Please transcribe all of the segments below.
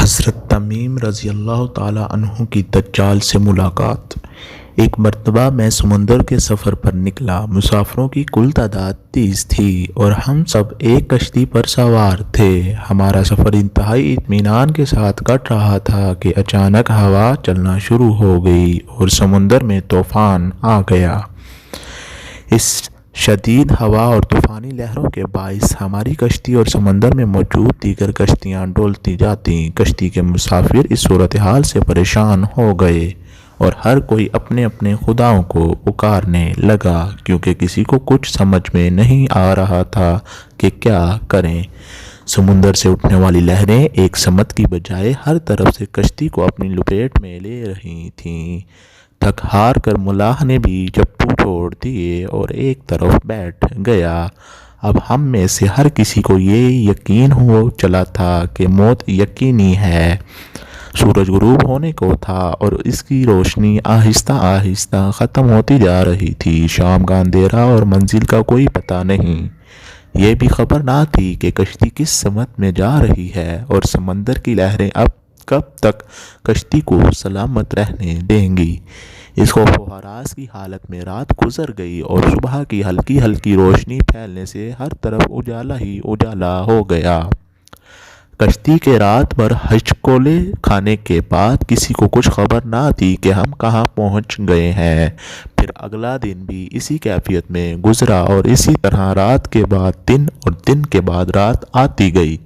حضرت تمیم رضی اللہ تعالیٰ عنہ کی دجال سے ملاقات۔ ایک مرتبہ میں سمندر کے سفر پر نکلا۔ مسافروں کی کل تعداد 30 تھی اور ہم سب ایک کشتی پر سوار تھے۔ ہمارا سفر انتہائی اطمینان کے ساتھ کٹ رہا تھا کہ اچانک ہوا چلنا شروع ہو گئی اور سمندر میں طوفان آ گیا۔ اس شدید ہوا اور طوفانی لہروں کے باعث ہماری کشتی اور سمندر میں موجود دیگر کشتیاں ڈولتی جاتیں۔ کشتی کے مسافر اس صورتحال سے پریشان ہو گئے اور ہر کوئی اپنے اپنے خداؤں کو پکارنے لگا، کیونکہ کسی کو کچھ سمجھ میں نہیں آ رہا تھا کہ کیا کریں۔ سمندر سے اٹھنے والی لہریں ایک سمت کی بجائے ہر طرف سے کشتی کو اپنی لپیٹ میں لے رہی تھیں۔ تھک ہار کر ملاح نے بھی چپو چھوڑ دیے اور ایک طرف بیٹھ گیا۔ اب ہم میں سے ہر کسی کو یہ یقین ہو چلا تھا کہ موت یقینی ہے۔ سورج غروب ہونے کو تھا اور اس کی روشنی آہستہ آہستہ ختم ہوتی جا رہی تھی۔ شام کا اندھیرا اور منزل کا کوئی پتہ نہیں۔ یہ بھی خبر نہ تھی کہ کشتی کس سمت میں جا رہی ہے اور سمندر کی لہریں اب کب تک کشتی کو سلامت رہنے دیں گی۔ اس خوف و ہراس کی حالت میں رات گزر گئی اور صبح کی ہلکی ہلکی روشنی پھیلنے سے ہر طرف اجالا ہی اجالا ہو گیا۔ کشتی کے رات بھر ہچکولے کھانے کے بعد کسی کو کچھ خبر نہ تھی کہ ہم کہاں پہنچ گئے ہیں۔ پھر اگلا دن بھی اسی کیفیت میں گزرا اور اسی طرح رات کے بعد دن اور دن کے بعد رات آتی گئی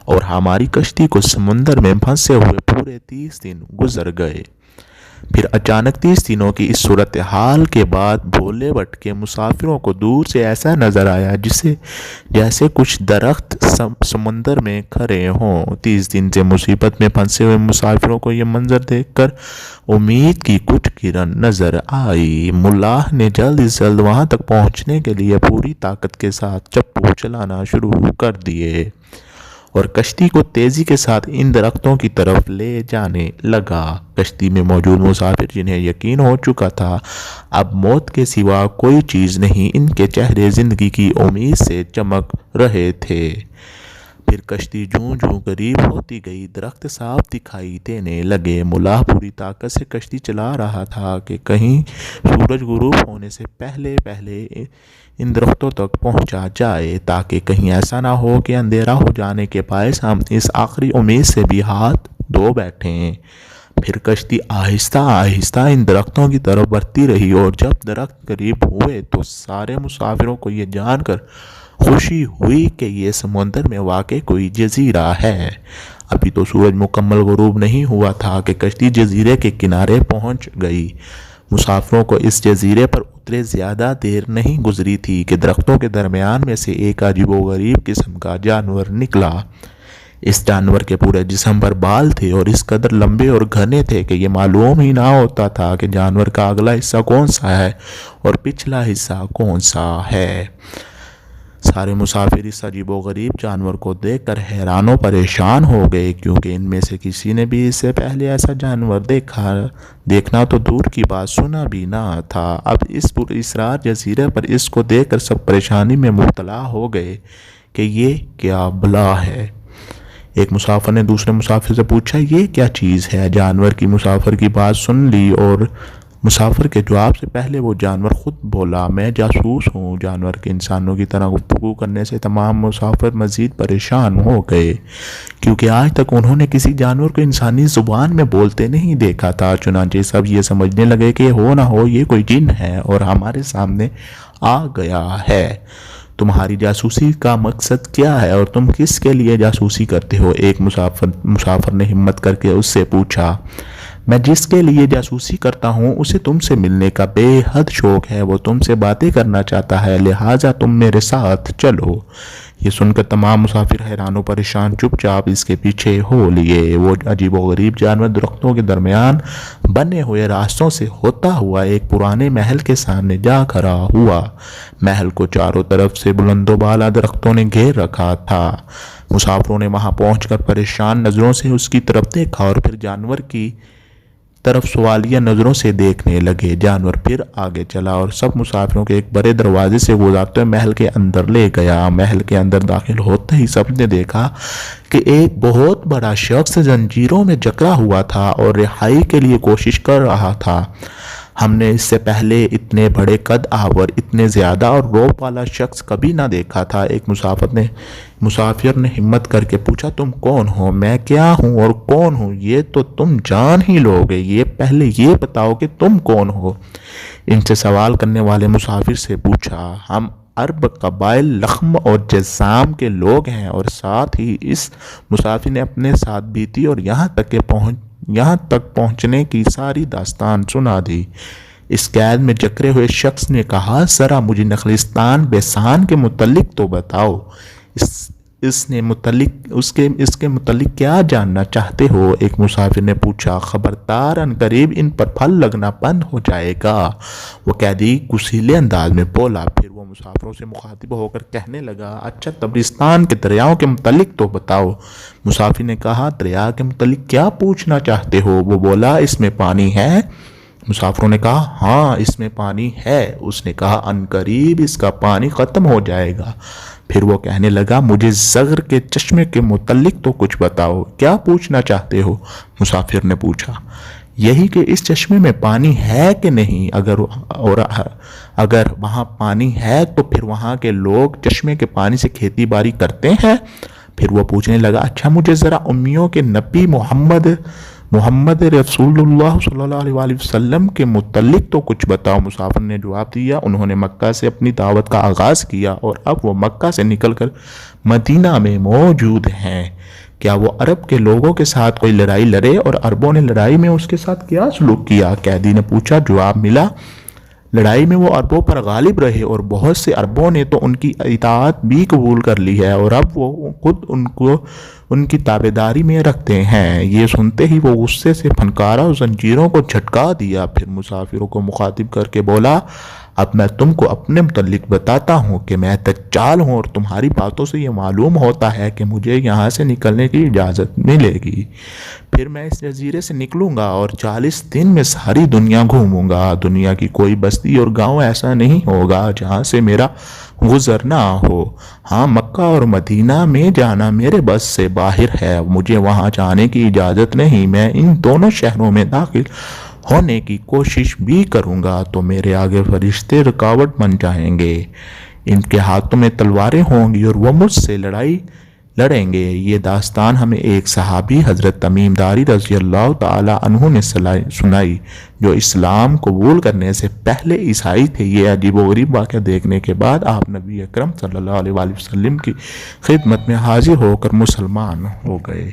اور ہماری کشتی کو سمندر میں پھنسے ہوئے پورے 30 دن گزر گئے۔ پھر اچانک 30 دنوں کی اس صورتحال کے بعد بھولے بھٹکے مسافروں کو دور سے ایسا نظر آیا جیسے کچھ درخت سمندر میں کھڑے ہوں۔ 30 دن سے مصیبت میں پھنسے ہوئے مسافروں کو یہ منظر دیکھ کر امید کی کچھ کرن نظر آئی۔ ملاح نے جلد از جلد وہاں تک پہنچنے کے لیے پوری طاقت کے ساتھ چپو چلانا شروع کر دیے اور کشتی کو تیزی کے ساتھ ان درختوں کی طرف لے جانے لگا۔ کشتی میں موجود مسافر جنہیں یقین ہو چکا تھا اب موت کے سوا کوئی چیز نہیں، ان کے چہرے زندگی کی امید سے چمک رہے تھے۔ پھر کشتی جوں جوں قریب ہوتی گئی درخت صاف دکھائی دینے لگے۔ ملاح پوری طاقت سے کشتی چلا رہا تھا کہ کہیں سورج غروب ہونے سے پہلے ان درختوں تک پہنچا جائے، تاکہ کہیں ایسا نہ ہو کہ اندھیرا ہو جانے کے باعث ہم اس آخری امید سے بھی ہاتھ دھو بیٹھیں۔ پھر کشتی آہستہ آہستہ ان درختوں کی طرف بڑھتی رہی اور جب درخت قریب ہوئے تو سارے مسافروں کو یہ جان کر خوشی ہوئی کہ یہ سمندر میں واقع کوئی جزیرہ ہے۔ ابھی تو سورج مکمل غروب نہیں ہوا تھا کہ کشتی جزیرے کے کنارے پہنچ گئی۔ مسافروں کو اس جزیرے پر اترے زیادہ دیر نہیں گزری تھی کہ درختوں کے درمیان میں سے ایک عجیب و غریب قسم کا جانور نکلا۔ اس جانور کے پورے جسم پر بال تھے اور اس قدر لمبے اور گھنے تھے کہ یہ معلوم ہی نہ ہوتا تھا کہ جانور کا اگلا حصہ کون سا ہے اور پچھلا حصہ کون سا ہے۔ سارے مسافر اس عجیب و غریب جانور کو دیکھ کر حیران و پریشان ہو گئے، کیونکہ ان میں سے کسی نے بھی اس سے پہلے ایسا جانور دیکھنا تو دور کی بات سنا بھی نہ تھا۔ اب اس پر اسرار جزیرے پر اس کو دیکھ کر سب پریشانی میں مبتلا ہو گئے کہ یہ کیا بلا ہے۔ ایک مسافر نے دوسرے مسافر سے پوچھا، یہ کیا چیز ہے؟ جانور کی مسافر کی بات سن لی اور مسافر کے جواب سے پہلے وہ جانور خود بولا، میں جاسوس ہوں۔ جانور کے انسانوں کی طرح گفتگو کرنے سے تمام مسافر مزید پریشان ہو گئے، کیونکہ آج تک انہوں نے کسی جانور کو انسانی زبان میں بولتے نہیں دیکھا تھا۔ چنانچہ سب یہ سمجھنے لگے کہ ہو نہ ہو یہ کوئی جن ہے اور ہمارے سامنے آ گیا ہے۔ تمہاری جاسوسی کا مقصد کیا ہے اور تم کس کے لیے جاسوسی کرتے ہو؟ ایک مسافر نے ہمت کر کے اس سے پوچھا، میں جس کے لیے جاسوسی کرتا ہوں اسے تم سے ملنے کا بے حد شوق ہے، وہ تم سے باتیں کرنا چاہتا ہے، لہٰذا تم میرے ساتھ چلو۔ یہ سن کر تمام مسافر حیران و پریشان چپ چاپ اس کے پیچھے ہو لیے۔ وہ عجیب و غریب جانور درختوں کے درمیان بنے ہوئے راستوں سے ہوتا ہوا ایک پرانے محل کے سامنے جا کھڑا ہوا۔ محل کو چاروں طرف سے بلند و بالا درختوں نے گھیر رکھا تھا۔ مسافروں نے وہاں پہنچ کر پریشان نظروں سے اس کی طرف دیکھا اور پھر جانور کی طرف سوالیہ نظروں سے دیکھنے لگے۔ جانور پھر آگے چلا اور سب مسافروں کے ایک بڑے دروازے سے گزرتے ہوئے محل کے اندر لے گیا۔ محل کے اندر داخل ہوتے ہی سب نے دیکھا کہ ایک بہت بڑا شخص زنجیروں میں جکڑا ہوا تھا اور رہائی کے لیے کوشش کر رہا تھا۔ ہم نے اس سے پہلے اتنے بڑے قد آور، اتنے زیادہ اور رعب والا شخص کبھی نہ دیکھا تھا۔ ایک مسافر نے ہمت کر کے پوچھا، تم کون ہو؟ میں کیا ہوں اور کون ہوں یہ تو تم جان ہی لوگے، یہ پہلے یہ بتاؤ کہ تم کون ہو۔ ان سے سوال کرنے والے مسافر سے پوچھا، ہم عرب قبائل لخم اور جذام کے لوگ ہیں۔ اور ساتھ ہی اس مسافر نے اپنے ساتھ بیتی اور یہاں تک پہنچنے کی ساری داستان سنا دی۔ اس قید میں جکڑے ہوئے شخص نے کہا، ذرا مجھے نخلستان بیسان کے متعلق تو بتاؤ، اس کے متعلق کیا جاننا چاہتے ہو؟ ایک مسافر نے پوچھا، خبردار عنقریب ان پر پھل لگنا بند ہو جائے گا، وہ قیدی کسیلے انداز میں بولا۔ پھر وہ مسافروں سے مخاطب ہو کر کہنے لگا، اچھا تبرستان کے دریاؤں کے متعلق تو بتاؤ۔ مسافر نے کہا، دریا کے متعلق کیا پوچھنا چاہتے ہو؟ وہ بولا، اس میں پانی ہے؟ مسافروں نے کہا، ہاں اس میں پانی ہے۔ اس نے کہا، عنقریب اس کا پانی ختم ہو جائے گا۔ پھر وہ کہنے لگا، مجھے زغر کے چشمے کے متعلق تو کچھ بتاؤ۔ کیا پوچھنا چاہتے ہو؟ مسافر نے پوچھا۔ یہی کہ اس چشمے میں پانی ہے کہ نہیں، اگر وہاں پانی ہے تو پھر وہاں کے لوگ چشمے کے پانی سے کھیتی باڑی کرتے ہیں؟ پھر وہ پوچھنے لگا، اچھا مجھے ذرا امیوں کے نبی محمد رسول اللہ صلی اللہ علیہ وآلہ وسلم کے متعلق تو کچھ بتاؤ۔ مسافر نے جواب دیا، انہوں نے مکہ سے اپنی دعوت کا آغاز کیا اور اب وہ مکہ سے نکل کر مدینہ میں موجود ہیں۔ کیا وہ عرب کے لوگوں کے ساتھ کوئی لڑائی لڑے اور عربوں نے لڑائی میں اس کے ساتھ کیا سلوک کیا؟ قیدی نے پوچھا۔ جواب ملا، لڑائی میں وہ عربوں پر غالب رہے اور بہت سے عربوں نے تو ان کی اطاعت بھی قبول کر لی ہے اور اب وہ خود ان کی تابعداری میں رکھتے ہیں۔ یہ سنتے ہی وہ غصے سے پھنکارا اور زنجیروں کو جھٹکا دیا۔ پھر مسافروں کو مخاطب کر کے بولا، اب میں تم کو اپنے متعلق بتاتا ہوں کہ میں دجال ہوں، اور تمہاری باتوں سے یہ معلوم ہوتا ہے کہ مجھے یہاں سے نکلنے کی اجازت ملے گی۔ پھر میں اس جزیرے سے نکلوں گا اور 40 دن میں ساری دنیا گھوموں گا۔ دنیا کی کوئی بستی اور گاؤں ایسا نہیں ہوگا جہاں سے میرا گزر نہ ہو۔ ہاں، مکہ اور مدینہ میں جانا میرے بس سے باہر ہے، مجھے وہاں جانے کی اجازت نہیں۔ میں ان دونوں شہروں میں داخل ہونے کی کوشش بھی کروں گا تو میرے آگے فرشتے رکاوٹ بن جائیں گے، ان کے ہاتھوں میں تلواریں ہوں گی اور وہ مجھ سے لڑیں گے۔ یہ داستان ہمیں ایک صحابی حضرت تمیم داری رضی اللہ تعالی عنہ نے سنائی، جو اسلام قبول کرنے سے پہلے عیسائی تھے۔ یہ عجیب و غریب واقعہ دیکھنے کے بعد آپ نبی اکرم صلی اللہ علیہ وآلہ وسلم کی خدمت میں حاضر ہو کر مسلمان ہو گئے۔